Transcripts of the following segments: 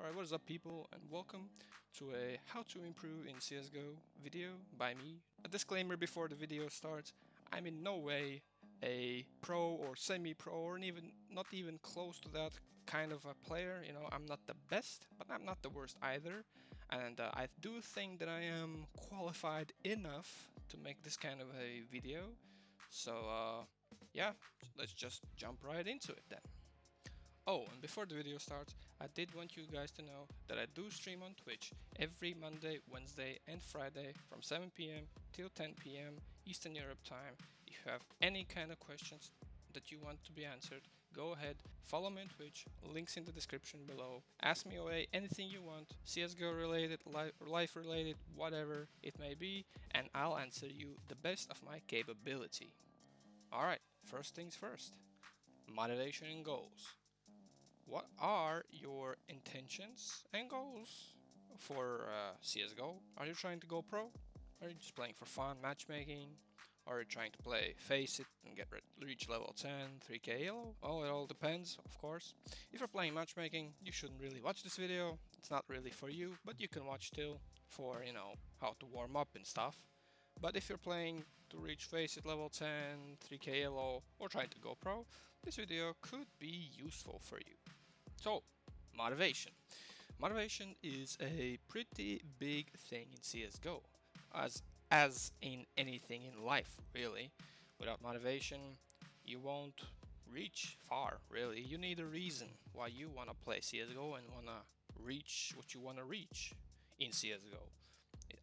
Alright, what is up people, and welcome to a how to improve in CSGO video by me. A disclaimer before the video starts: I'm in no way a pro or semi-pro or not even close to that kind of a player. You know, I'm not the best, but I'm not the worst either. And I do think that I am qualified enough to make this kind of a video. So yeah, let's just jump right into it then. Oh, and before the video starts, I did want you guys to know that I do stream on Twitch every Monday, Wednesday and Friday from 7 PM till 10 PM Eastern Europe time. If you have any kind of questions that you want to be answered, go ahead, follow me on Twitch, links in the description below. Ask me away anything you want, CSGO related, life related, whatever it may be, and I'll answer you the best of my capability. Alright, first things first, motivation and goals. What are your intentions and goals for CSGO? Are you trying to go pro? Are you just playing for fun, matchmaking? Are you trying to play FaceIt and reach level 10, 3k yellow? Well, it all depends, of course. If you're playing matchmaking, you shouldn't really watch this video. It's not really for you, but you can watch still for, you know, how to warm up and stuff. But if you're playing to reach FaceIt level 10, 3k yellow, or trying to go pro, this video could be useful for you. So, motivation. Motivation is a pretty big thing in CSGO, as in anything in life, really. Without motivation, you won't reach far, really. You need a reason why you want to play CSGO and want to reach what you want to reach in CSGO.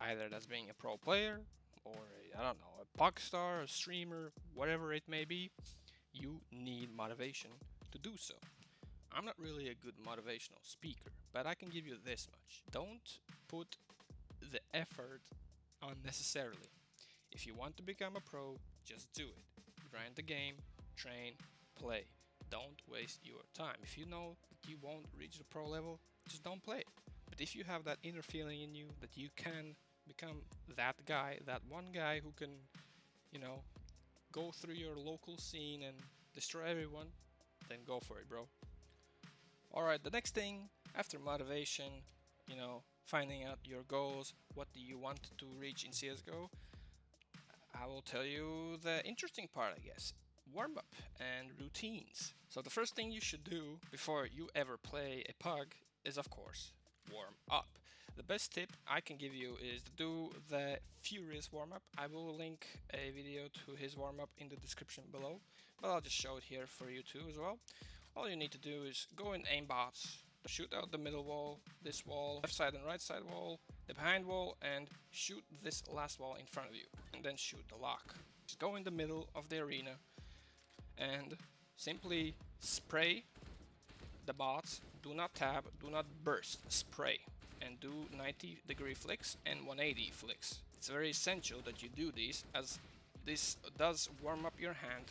Either that's being a pro player, or I don't know, a puck star, a streamer, whatever it may be, you need motivation to do so. I'm not really a good motivational speaker, but I can give you this much. Don't put the effort unnecessarily. If you want to become a pro, just do it. Grind the game, train, play. Don't waste your time. If you know that you won't reach the pro level, just don't play. But if you have that inner feeling in you that you can become that guy, that one guy who can, you know, go through your local scene and destroy everyone, then go for it, bro. Alright, the next thing after motivation, you know, finding out your goals, what do you want to reach in CSGO, I will tell you the interesting part, I guess. Warm up and routines. So the first thing you should do before you ever play a pug is, of course, warm up. The best tip I can give you is to do the Furious warm-up. I will link a video to his warm-up in the description below, but I'll just show it here for you too as well. All you need to do is go in aimbots, shoot out the middle wall, this wall, left side and right side wall, the behind wall, and shoot this last wall in front of you, and then shoot the lock. Just go in the middle of the arena and simply spray the bots. Do not tab, do not burst, spray, and do 90-degree flicks and 180 flicks. It's very essential that you do these, as this does warm up your hand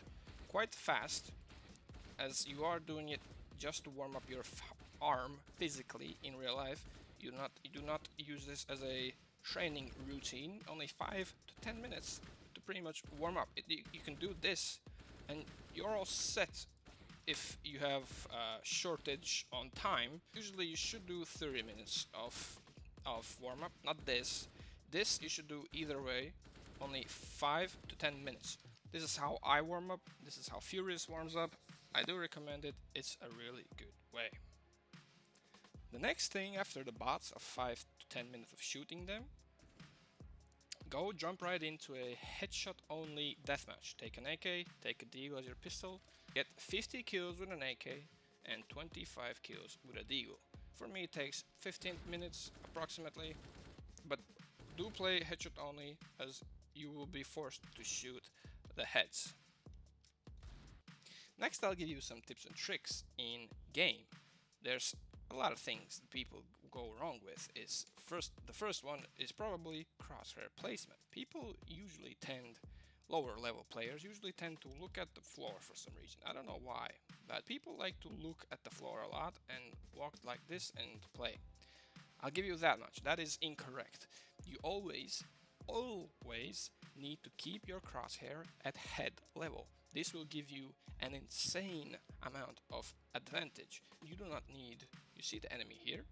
quite fast, as you are doing it just to warm up your arm physically in real life. You do not use this as a training routine. Only 5 to 10 minutes to pretty much warm up. You can do this and you're all set. If you have a shortage on time, usually you should do 30 minutes of warm-up, not this. This you should do either way, only 5 to 10 minutes. This is how I warm up, this is how Furious warms up. I do recommend it, it's a really good way. The next thing after the bots of 5 to 10 minutes of shooting them, go jump right into a headshot only deathmatch. Take an AK, take a deagle as your pistol, get 50 kills with an AK and 25 kills with a deagle. For me it takes 15 minutes approximately, but do play headshot only, as you will be forced to shoot the heads. Next I'll give you some tips and tricks in game. There's a lot of things that people go wrong with. The first one is probably crosshair placement. Lower level players usually tend to look at the floor for some reason. I don't know why, but people like to look at the floor a lot and walk like this and play. I'll give you that much. That is incorrect. You always need to keep your crosshair at head level. This will give you an insane amount of advantage. You do not need, you see the enemy here,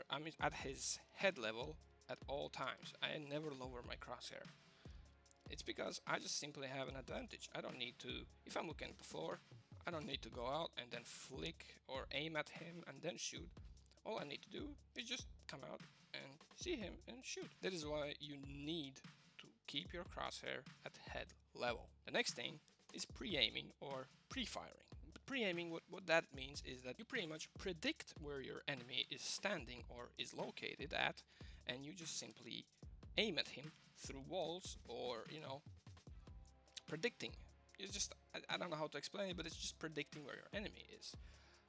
I'm at his head level at all times. I never lower my crosshair. It's because I just simply have an advantage. I don't need to, if I'm looking at the floor, I don't need to go out and then flick or aim at him and then shoot. All I need to do is just come out and see him and shoot. That is why you need to keep your crosshair at head level. The next thing is pre-aiming or pre-firing. Pre-aiming, what that means is that you pretty much predict where your enemy is standing or is located at, and you just simply aim at him through walls, or predicting. It's just, I don't know how to explain it, but it's just predicting where your enemy is.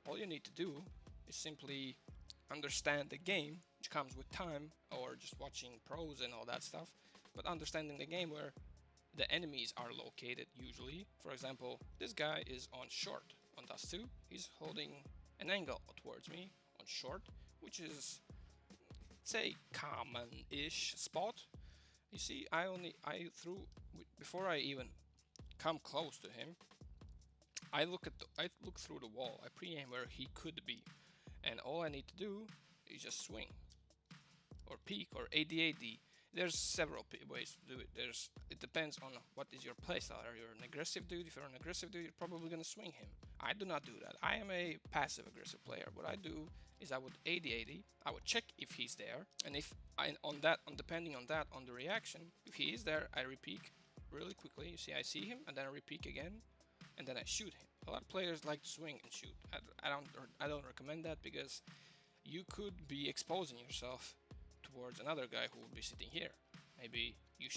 All you need to do is simply understand the game, which comes with time, or just watching pros and all that stuff, but understanding the game where the enemies are located usually. For example, this guy is on short on Dust 2. He's holding an angle towards me on short, which is, say, common-ish spot. You see, before I even come close to him, I look through the wall. I pre-aim where he could be, and all I need to do is just swing or peek or AD. There's several ways to do it. It depends on what is your playstyle. Are you an aggressive dude? If you're an aggressive dude, you're probably gonna swing him. I do not do that. I am a passive aggressive player. What I do is I would AD. I would check if he's there, and depending on the reaction, if he is there, I repeat really quickly. You see, I see him, and then I repeat again, and then I shoot him. A lot of players like to swing and shoot. I don't recommend that, because you could be exposing yourself towards another guy who would be sitting here. Maybe you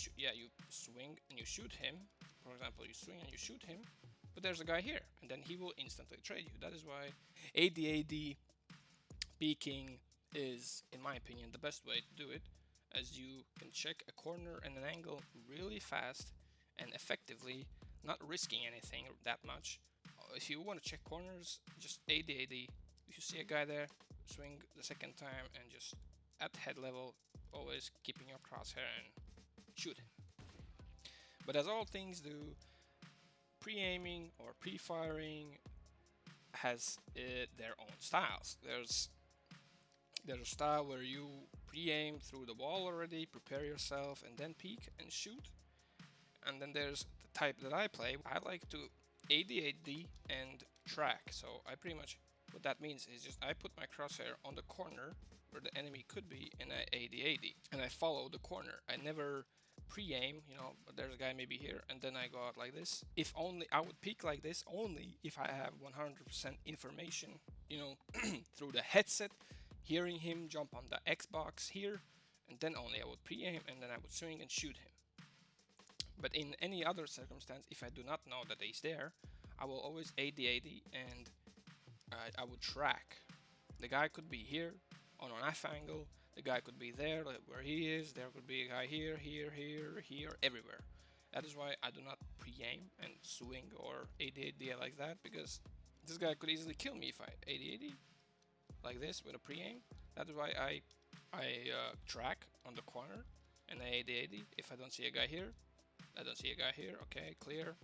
swing and you shoot him. For example, you swing and you shoot him, but there's a guy here, and then he will instantly trade you. That is why AD peeking is, in my opinion, the best way to do it, as you can check a corner and an angle really fast and effectively, not risking anything that much. If you want to check corners, just AD. If you see a guy there, swing the second time and just at head level, always keeping your crosshair and shoot him. But as all things do, pre-aiming or pre-firing has their own styles. There's a style where you pre-aim through the wall already, prepare yourself, and then peek and shoot. And then there's the type that I play. I like to AD and track. So I pretty much, what that means is just I put my crosshair on the corner where the enemy could be, and I AD, and I follow the corner. I never pre-aim, but there's a guy maybe here, and then I go out like this. If only I would peek like this only if I have 100% information, through the headset, hearing him jump on the Xbox here, and then only I would pre-aim, and then I would swing and shoot him. But in any other circumstance, if I do not know that he's there, I will always AD, and I would track. The guy could be here on an F angle, the guy could be there, like where he is, there could be a guy here, everywhere. That is why I do not pre-aim and swing or AD like that, because this guy could easily kill me if I AD like this with a pre-aim. That is why I track on the corner and I AD. If I don't see a guy here, okay, clear.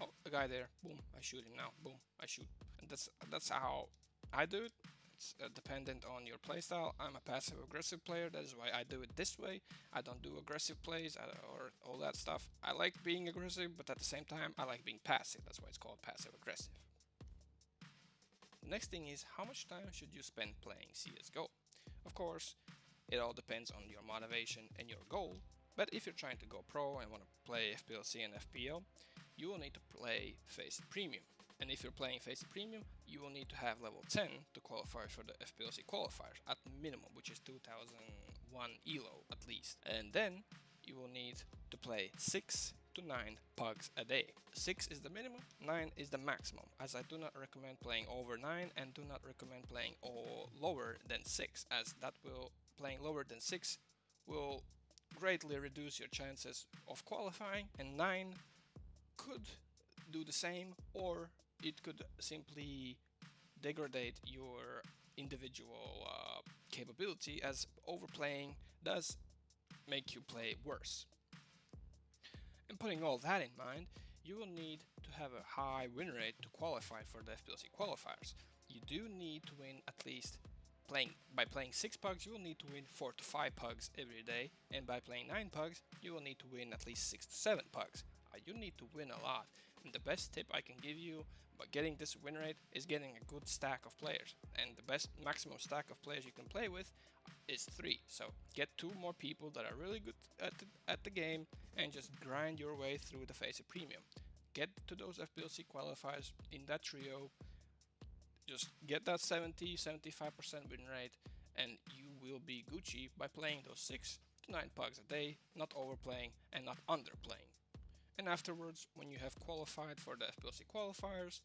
Oh, a guy there, boom, I shoot him now, boom, I shoot. And that's how I do it. It's dependent on your playstyle. I'm a passive aggressive player. That is why I do it this way. I don't do aggressive plays or all that stuff. I like being aggressive, but at the same time, I like being passive. That's why it's called passive aggressive. The next thing is, how much time should you spend playing CSGO? Of course, it all depends on your motivation and your goal. But if you're trying to go pro and want to play FPL-C and FPL, you will need to play FaceIt Premium. And if you're playing FaceIt Premium, you will need to have level 10 to qualify for the FPL-C qualifiers at minimum, which is 2001 ELO at least. And then you will need to play 6 to 9 pugs a day. 6 is the minimum, 9 is the maximum, as I do not recommend playing over 9 and do not recommend playing lower than 6, as playing lower than 6 will greatly reduce your chances of qualifying, and 9 could do the same, or it could simply degrade your individual capability, as overplaying does make you play worse. And putting all that in mind, you will need to have a high win rate to qualify for the FPL-C qualifiers. You do need to win at least by playing 6 pugs, you will need to win 4 to 5 pugs every day, and by playing 9 pugs, you will need to win at least 6 to 7 pugs. You need to win a lot, and the best tip I can give you by getting this win rate is getting a good stack of players, and the best maximum stack of players you can play with is 3. So get 2 more people that are really good at the game and just grind your way through the FaceIt Premium. Get to those FPL-C qualifiers in that trio, just get that 70-75% win rate, and you will be Gucci by playing those 6 to 9 pugs a day, not overplaying and not underplaying. And afterwards, when you have qualified for the FPL-C qualifiers,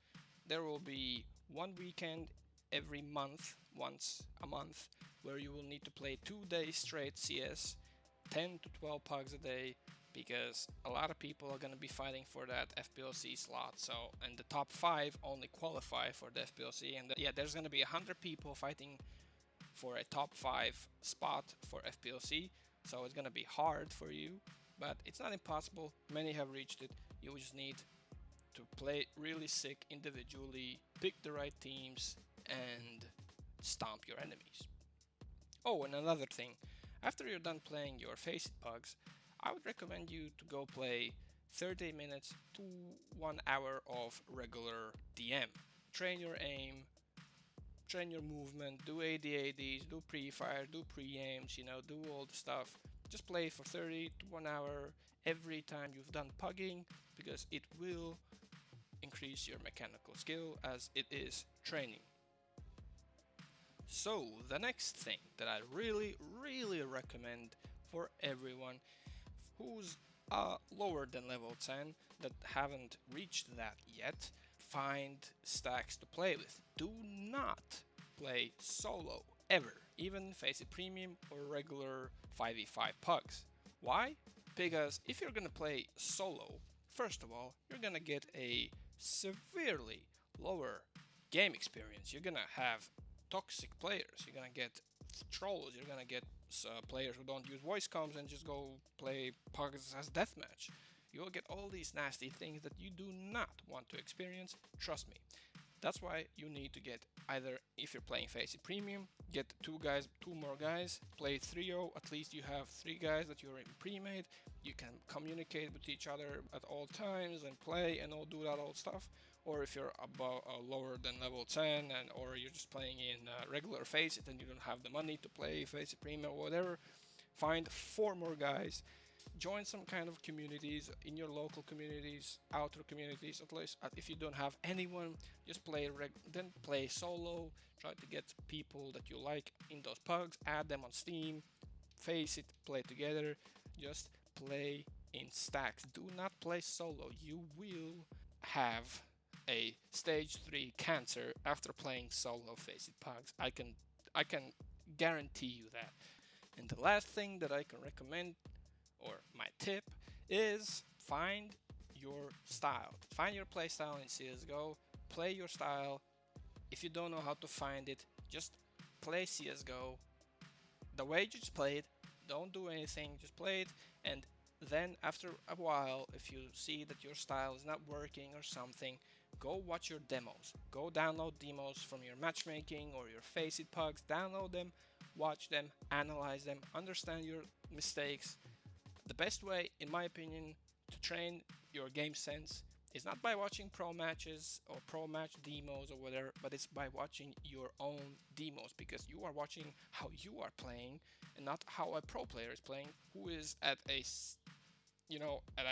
there will be one weekend every month, once a month, where you will need to play 2 days straight CS, 10 to 12 pugs a day, because a lot of people are going to be fighting for that FPL-C slot. So, and the top 5 only qualify for the FPL-C, and yeah, there's going to be 100 people fighting for a top 5 spot for FPL-C. So it's going to be hard for you, but it's not impossible. Many have reached it. You just need to play really sick individually, pick the right teams, and stomp your enemies. Oh, and another thing, after you're done playing your FaceIt pugs, I would recommend you to go play 30 minutes to 1 hour of regular DM. Train your aim, train your movement, do AD/ADs, do pre-fire, do pre-aims, you know, do all the stuff. Just play for 30 to 1 hour every time you've done pugging, because it will increase your mechanical skill as it is training. So the next thing that I really recommend for everyone who's lower than level 10, that haven't reached that yet, find stacks to play with. Do not play solo ever, even FaceIt Premium or regular 5v5 pugs. Why? Because if you're gonna play solo, first of all, you're gonna get a severely lower game experience. You're gonna have toxic players, you're gonna get trolls, you're gonna get players who don't use voice comms and just go play pugs as deathmatch. You'll get all these nasty things that you do not want to experience, trust me. That's why you need to get either, if you're playing FaceIt Premium, get 2 more guys, play trio, at least you have 3 guys that you're in pre-made, you can communicate with each other at all times and play and all do that old stuff. Or if you're above lower than level 10, or you're just playing in regular FaceIt and you don't have the money to play FaceIt Premium or whatever, find 4 more guys. Join some kind of communities in your local communities, outer communities, at least. If you don't have anyone, just play then play solo. Try to get people that you like in those pugs, add them on Steam, FaceIt, play together. Just play in stacks. Do not play solo. You will have a stage 3 cancer after playing solo FaceIt pugs. I can guarantee you that. And the last thing that I can recommend, or my tip, is find your style. Find your playstyle in CSGO, play your style. If you don't know how to find it, just play CSGO the way you just play it. Don't do anything, just play it, and then after a while, if you see that your style is not working or something, go watch your demos. Go download demos from your matchmaking or your FaceIt pugs, download them, watch them, analyze them, understand your mistakes. The best way, in my opinion, to train your game sense is not by watching pro matches or pro match demos or whatever, but it's by watching your own demos, because you are watching how you are playing and not how a pro player is playing, who is at a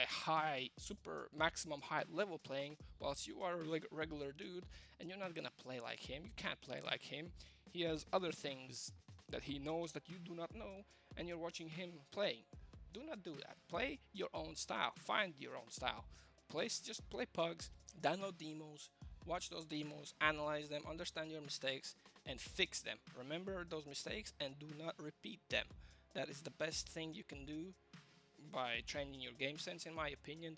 high, super maximum high level playing, whilst you are a regular dude and you're not gonna play like him. You can't play like him. He has other things that he knows that you do not know, and you're watching him playing. Do not do that. Play your own style. Find your own style. Just play pugs, download demos, watch those demos, analyze them, understand your mistakes, and fix them. Remember those mistakes and do not repeat them. That is the best thing you can do by training your game sense, in my opinion.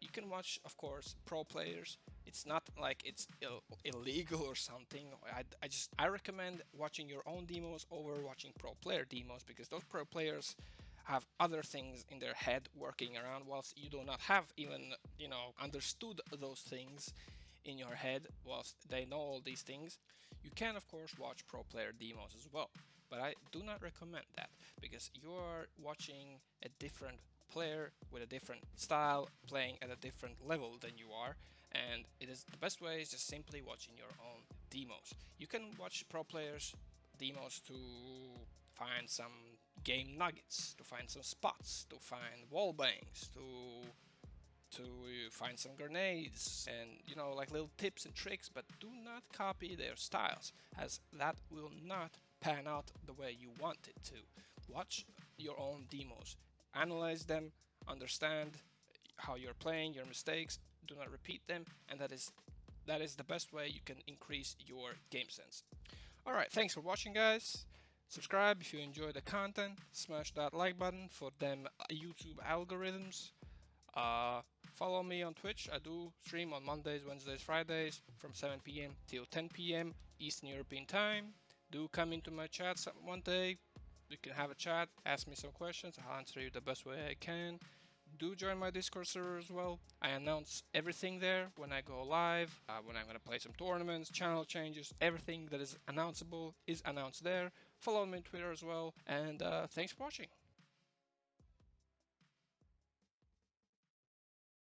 You can watch, of course, pro players. It's not like it's illegal or something. I recommend watching your own demos over watching pro player demos, because those pro players have other things in their head working around, whilst you do not have even, understood those things in your head, whilst they know all these things. You can of course watch pro player demos as well, but I do not recommend that because you are watching a different player with a different style playing at a different level than you are, and it is the best way is just simply watching your own demos. You can watch pro players demos to find some game nuggets, to find some spots, to find wall bangs, to find some grenades, and you know, like little tips and tricks, but do not copy their styles, as that will not pan out the way you want it to. Watch your own demos, analyze them, understand how you're playing, your mistakes, do not repeat them, and that is the best way you can increase your game sense. Alright, thanks for watching, guys. Subscribe if you enjoy the content, smash that like button for them YouTube algorithms. Follow me on Twitch. I do stream on Mondays, Wednesdays, Fridays from 7 p.m. till 10 p.m. Eastern European time. Do come into my chat one day. We can have a chat, ask me some questions, I'll answer you the best way I can. Do join my Discord server as well. I announce everything there when I go live, when I'm gonna play some tournaments, channel changes, everything that is announceable is announced there. Follow me on Twitter as well, and thanks for watching.